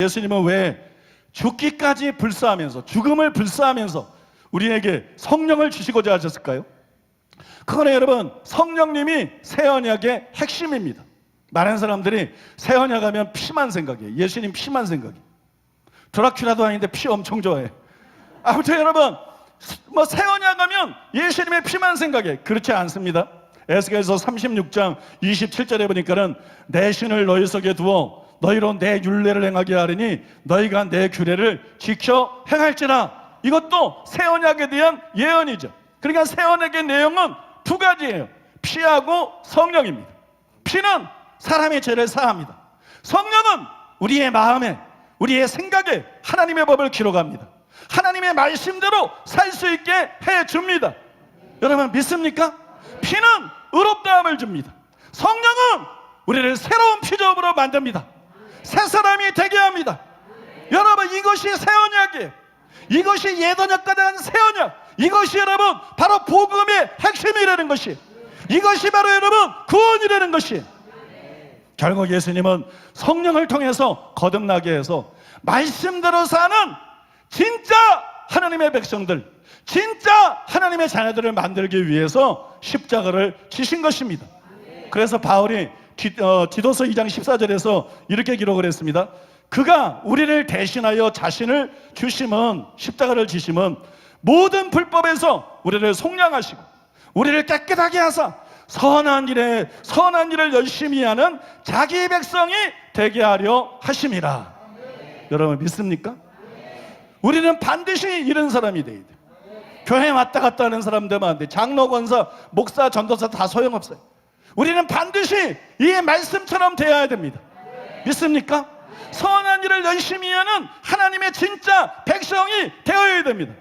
예수님은 왜 죽기까지 불사하면서, 죽음을 불사하면서 우리에게 성령을 주시고자 하셨을까요? 그거는 여러분, 성령님이 새 언약의 핵심입니다. 많은 사람들이 새 언약 하면 피만 생각해요. 예수님 피만 생각해요. 드라큘라도 아닌데 피 엄청 좋아해. 아무튼 여러분, 새 언약 하면 예수님의 피만 생각해. 그렇지 않습니다. 에스겔서 36장 27절에 보니까는 내 신을 너희 속에 두어 너희로 내 율례를 행하게 하리니 너희가 내 규례를 지켜 행할지라. 이것도 새 언약에 대한 예언이죠. 그러니까 새 언약의 내용은 두 가지예요. 피하고 성령입니다. 피는 사람의 죄를 사합니다. 성령은 우리의 마음에, 우리의 생각에 하나님의 법을 기록합니다. 하나님의 말씀대로 살 수 있게 해줍니다. 여러분 믿습니까? 피는 의롭다함을 줍니다. 성령은 우리를 새로운 피조물로 만듭니다. 새 사람이 되게 합니다. 여러분, 이것이 새 언약이에요. 이것이 옛 언약과 다른 새 언약. 이것이 여러분 바로 복음의 핵심이라는 것이, 이것이 바로 여러분 구원이라는 것이. 결국 예수님은 성령을 통해서 거듭나게 해서 말씀대로 사는 진짜 하나님의 백성들, 진짜 하나님의 자녀들을 만들기 위해서 십자가를 지신 것입니다. 그래서 바울이 디도서 2장 14절에서 이렇게 기록을 했습니다. 그가 우리를 대신하여 자신을 주심은, 십자가를 지심은 모든 불법에서 우리를 속량하시고 우리를 깨끗하게 하사 선한 일을 열심히 하는 자기 백성이 되게 하려 하심이라. 여러분 믿습니까? 우리는 반드시 이런 사람이 돼야 돼. 교회 왔다 갔다 하는 사람 되면 안 돼. 장로, 권사, 목사, 전도사 다 소용없어요. 우리는 반드시 이 말씀처럼 되어야 됩니다. 믿습니까? 선한 일을 열심히 하는 하나님의 진짜 백성이 되어야 됩니다.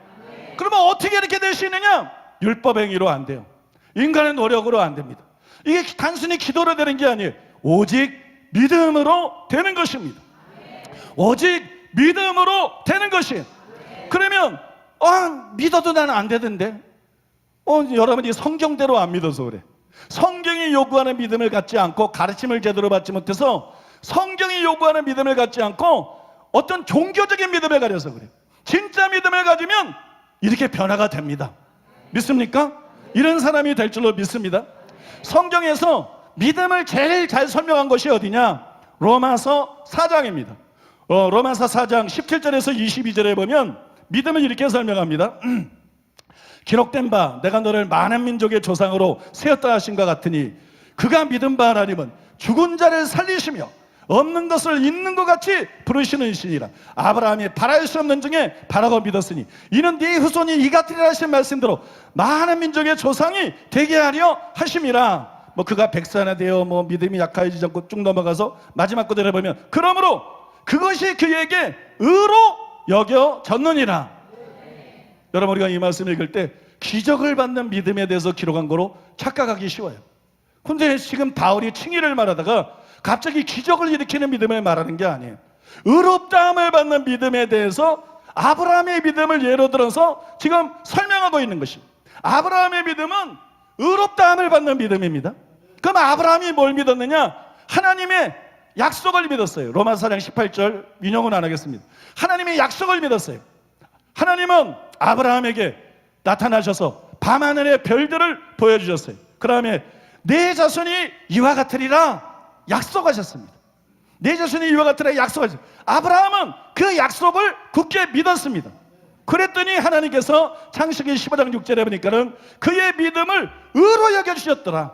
그러면 어떻게 이렇게 될 수 있느냐? 율법 행위로 안 돼요. 인간의 노력으로 안 됩니다. 이게 단순히 기도로 되는 게 아니에요. 오직 믿음으로 되는 것입니다. 오직 믿음으로 되는 것이에요. 그러면 믿어도 나는 안 되던데. 여러분이 성경대로 안 믿어서 그래. 성경이 요구하는 믿음을 갖지 않고, 가르침을 제대로 받지 못해서 성경이 요구하는 믿음을 갖지 않고 어떤 종교적인 믿음을 가져서 그래. 진짜 믿음을 가지면 이렇게 변화가 됩니다. 믿습니까? 이런 사람이 될 줄로 믿습니다. 성경에서 믿음을 제일 잘 설명한 것이 어디냐? 로마서 4장입니다. 로마서 4장 17절에서 22절에 보면 믿음을 이렇게 설명합니다. 기록된 바 내가 너를 많은 민족의 조상으로 세웠다 하신 것 같으니 그가 믿은 바 하나님은 죽은 자를 살리시며 없는 것을 있는 것 같이 부르시는 신이라. 아브라함이 바랄 수 없는 중에 바라고 믿었으니 이는 네 후손이 이 같으리라 하신 말씀대로 많은 민족의 조상이 되게 하려 하심이라. 그가 백성이 되어 믿음이 약해지지 않고 쭉 넘어가서 마지막 구절에 보면 그러므로 그것이 그에게 의로 여겨졌느니라. 여러분, 우리가 이 말씀을 읽을 때 기적을 받는 믿음에 대해서 기록한 거로 착각하기 쉬워요. 근데 지금 바울이 칭의를 말하다가 갑자기 기적을 일으키는 믿음을 말하는 게 아니에요. 의롭다함을 받는 믿음에 대해서 아브라함의 믿음을 예로 들어서 지금 설명하고 있는 것이, 아브라함의 믿음은 의롭다함을 받는 믿음입니다. 그럼 아브라함이 뭘 믿었느냐? 하나님의 약속을 믿었어요. 로마서 4장 18절 인용은 안 하겠습니다. 하나님의 약속을 믿었어요. 하나님은 아브라함에게 나타나셔서 밤하늘의 별들을 보여주셨어요. 그 다음에 내 자손이 이와 같으리라 약속하셨습니다. 내 자손이 이와 같으리라 약속하셨어요. 아브라함은 그 약속을 굳게 믿었습니다. 그랬더니 하나님께서 창세기 15장 6절에 보니까는 그의 믿음을 의로 여겨주셨더라.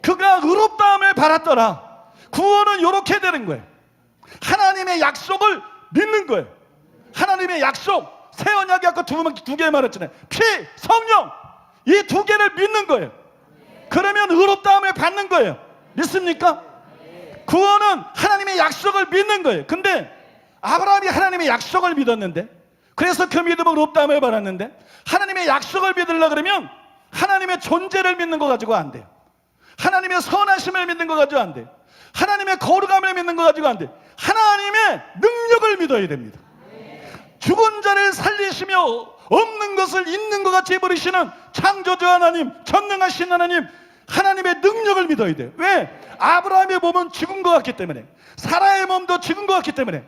그가 의롭다함을 받았더라. 구원은 이렇게 되는 거예요. 하나님의 약속을 믿는 거예요. 하나님의 약속, 새 언약이 아까 두 개 말했잖아요. 피, 성령, 이 두 개를 믿는 거예요. 그러면 의롭다함을 받는 거예요. 믿습니까? 구원은 하나님의 약속을 믿는 거예요. 근데 아브라함이 하나님의 약속을 믿었는데, 그래서 그 믿음으로 의롭다함을 받았는데, 하나님의 약속을 믿으려고 그러면 하나님의 존재를 믿는 거 가지고 안 돼요. 하나님의 선하심을 믿는 거 가지고 안 돼요. 하나님의 거룩함을 믿는 거 가지고 안 돼요. 하나님의 능력을 믿어야 됩니다. 죽은 자를 살리시며 없는 것을 있는 것 같이 버리시는 창조주 하나님, 전능하신 하나님, 하나님의 능력을 믿어야 돼요. 왜? 아브라함의 몸은 죽은 것 같기 때문에, 사라의 몸도 죽은 것 같기 때문에,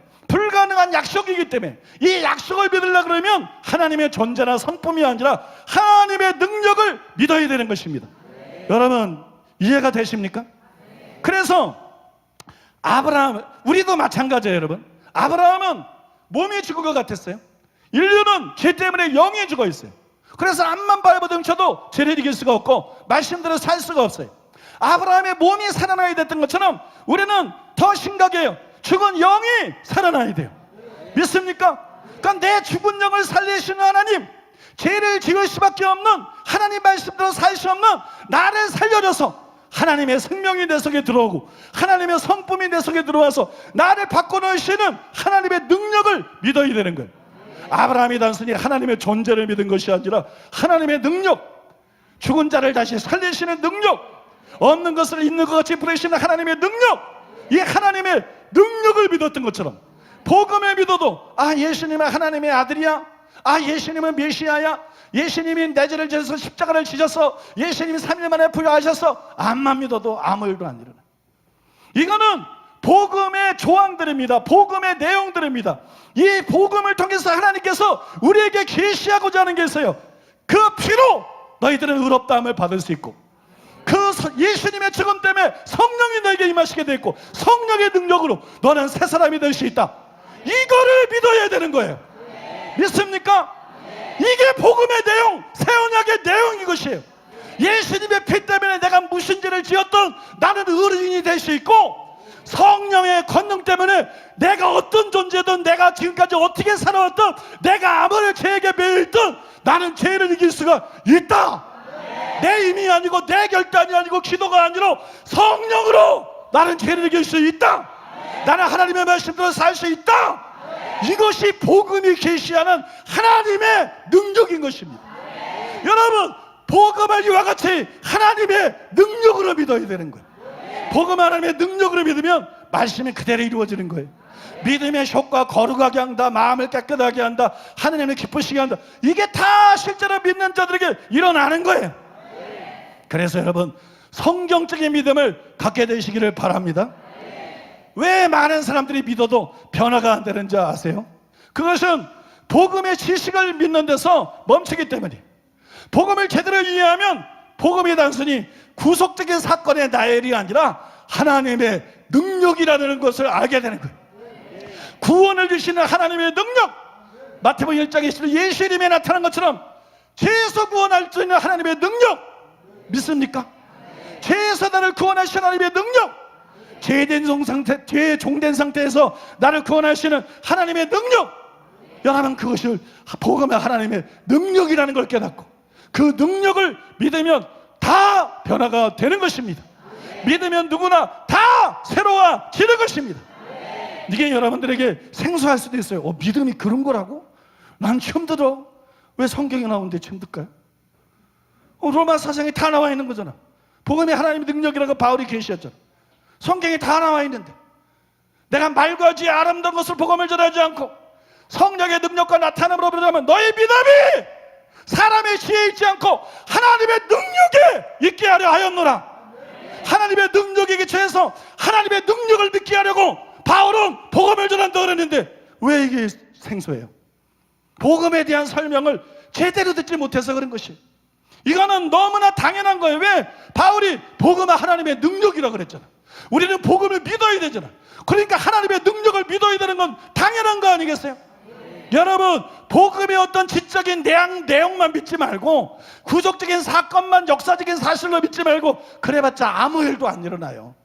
불가능한 약속이기 때문에 이 약속을 믿으려고 그러면 하나님의 존재나 성품이 아니라 하나님의 능력을 믿어야 되는 것입니다. 여러분 이해가 되십니까? 그래서 아브라함, 우리도 마찬가지예요. 여러분 아브라함은 몸이 죽은 것 같았어요. 인류는 죄 때문에 영이 죽어 있어요. 그래서 앞만 발버둥쳐도 죄를 이길 수가 없고 말씀대로 살 수가 없어요. 아브라함의 몸이 살아나야 됐던 것처럼 우리는 더 심각해요. 죽은 영이 살아나야 돼요. 믿습니까? 그러니까 내 죽은 영을 살리시는 하나님, 죄를 지을 수밖에 없는 하나님 말씀대로 살 수 없는 나를 살려줘서 하나님의 생명이 내 속에 들어오고 하나님의 성품이 내 속에 들어와서 나를 바꿔놓으시는 하나님의 능력을 믿어야 되는 거예요. 아브라함이 단순히 하나님의 존재를 믿은 것이 아니라 하나님의 능력, 죽은 자를 다시 살리시는 능력, 없는 것을 있는 것 같이 부르시는 하나님의 능력, 이 하나님의 능력을 믿었던 것처럼 복음을 믿어도 예수님은 하나님의 아들이야, 예수님은 메시아야, 예수님이 내 죄를 져서 십자가를 지셔서 예수님이 3일 만에 부활하셔서 암만 믿어도 아무 일도 안 일어나. 이거는 복음의 조항들입니다. 복음의 내용들입니다. 이 복음을 통해서 하나님께서 우리에게 계시하고자 하는 게 있어요. 그 피로 너희들은 의롭다함을 받을 수 있고, 그 예수님의 죽음 때문에 성령이 너에게 임하시게 돼 있고, 성령의 능력으로 너는 새 사람이 될 수 있다. 이거를 믿어야 되는 거예요. 믿습니까? 이게 복음의 내용, 새 언약의 내용인 것이에요. 예수님의 피 때문에 내가 무슨 죄를 지었던 나는 의인이 될 수 있고, 성령의 권능 때문에 내가 어떤 존재든, 내가 지금까지 어떻게 살아왔든, 내가 아무리 죄에게 매여있든 나는 죄를 이길 수가 있다. 내 힘이 아니고 내 결단이 아니고 기도가 아니라 성령으로 나는 죄를 이길 수 있다. 나는 하나님의 말씀대로 살 수 있다. 이것이 복음이 계시하는 하나님의 능력인 것입니다. 여러분 복음을 이와 같이 하나님의 능력으로 믿어야 되는 거예요. 복음 하나님의 능력으로 믿으면 말씀이 그대로 이루어지는 거예요. 믿음의 효과, 거룩하게 한다, 마음을 깨끗하게 한다, 하나님을 기쁘시게 한다. 이게 다 실제로 믿는 자들에게 일어나는 거예요. 그래서 여러분 성경적인 믿음을 갖게 되시기를 바랍니다. 왜 많은 사람들이 믿어도 변화가 안 되는지 아세요? 그것은 복음의 지식을 믿는 데서 멈추기 때문이에요. 복음을 제대로 이해하면 복음이 단순히 구속적인 사건의 나열이 아니라 하나님의 능력이라는 것을 알게 되는 거예요. 구원을 주시는 하나님의 능력, 마태복음 1장에 예수님이 나타난 것처럼 죄에서 구원할 수 있는 하나님의 능력, 믿습니까? 죄에서 나를 구원하시는 하나님의 능력, 죄에 종된 상태에서 나를 구원하시는 하나님의 능력, 여러분 그것을 복음의 하나님의 능력이라는 걸 깨닫고 그 능력을 믿으면 다 변화가 되는 것입니다. 믿으면 누구나 다 새로워지는 것입니다. 이게 여러분들에게 생소할 수도 있어요. 믿음이 그런 거라고? 난 처음 들어. 왜 성경에 나오는데 처음 들까요? 로마 사상에 다 나와 있는 거잖아. 복음의 하나님의 능력이라고 바울이 계시했잖아. 성경에 다 나와 있는데 내가 말과 지혜 아름다운 것을 복음을 전하지 않고 성령의 능력과 나타남으로 부르자면 너희 믿음이 사람의 지혜에 있지 않고 하나님의 능력에 있게 하려 하였노라. 하나님의 능력에 기초해서 하나님의 능력을 믿게 하려고 바울은 복음을 전한다고 그랬는데 왜 이게 생소해요? 복음에 대한 설명을 제대로 듣지 못해서 그런 것이. 이거는 너무나 당연한 거예요. 왜? 바울이 복음은 하나님의 능력이라고 그랬잖아. 우리는 복음을 믿어야 되잖아. 그러니까 하나님의 능력을 믿어야 되는 건 당연한 거 아니겠어요? 여러분 복음의 어떤 지적인 내용만 믿지 말고 구속적인 사건만 역사적인 사실로 믿지 말고 그래봤자 아무 일도 안 일어나요.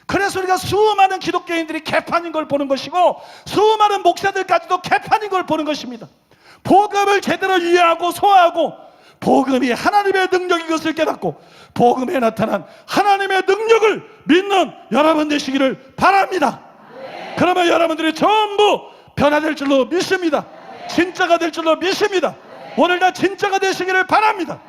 그래서 우리가 수많은 기독교인들이 개판인 걸 보는 것이고 수많은 목사들까지도 개판인 걸 보는 것입니다. 복음을 제대로 이해하고 소화하고 복음이 하나님의 능력인 것을 깨닫고 복음에 나타난 하나님의 능력을 믿는 여러분 되시기를 바랍니다. 그러면 여러분들이 전부 변화될 줄로 믿습니다. 진짜가 될 줄로 믿습니다. 오늘 다 진짜가 되시기를 바랍니다.